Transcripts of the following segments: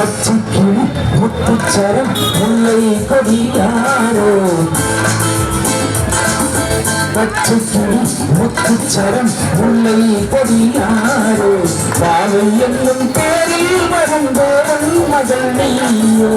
பச்சைக்கிளி முத்துச்சரம் முல்லை கொடியாரோ பச்சைக்கிளி முத்துச்சரம் முல்லை கொடியாரோ பாவை என்னும் பேரில் வருந்தோவன் மகள் நீயோ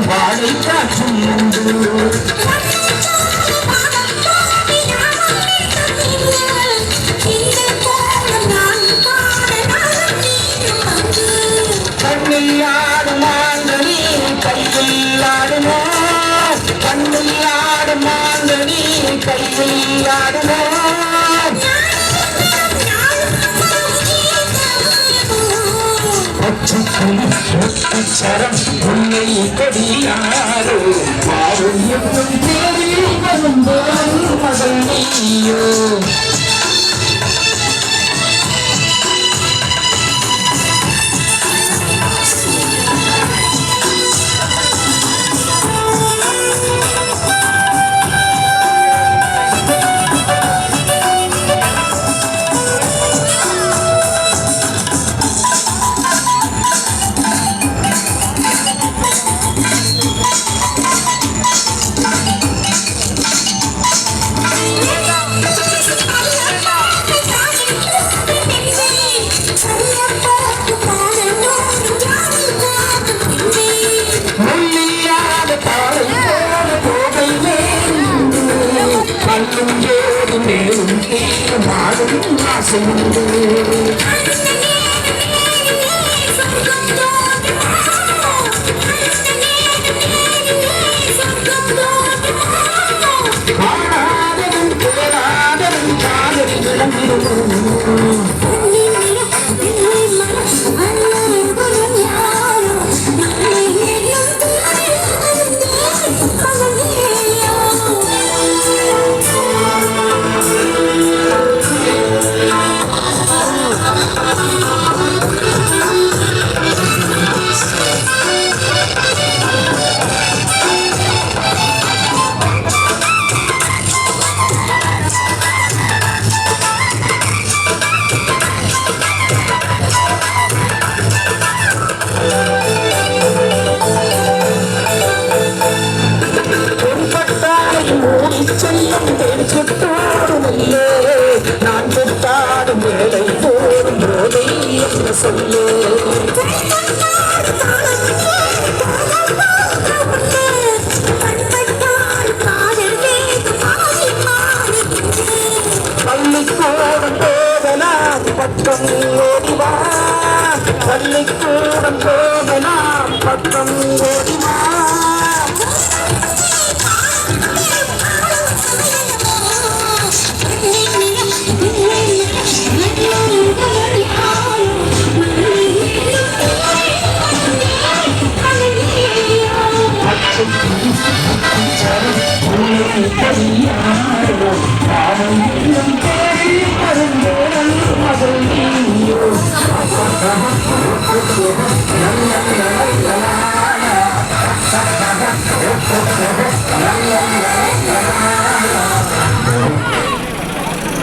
வாழை காற்றும் கண்ணில் ஆடும் மாங்கனி கையில் ஆடுமோ கண்ணில் ஆடும் மாங்கனி கையில் ஆடுமோ சரம் உன்னை கொடியாரோ பாவம் என்னும் பேரில் வருந்தோவன் மகள் நீயோ நான் கொட்டாடும் வேலை போடும் போதை என்று சொல்லு பள்ளிக்கூடம் போகலாம் பக்கம் ஓடிவா பள்ளிக்கூடம் போகலாம் பக்கம் ஓடிவா மகள் நீயோ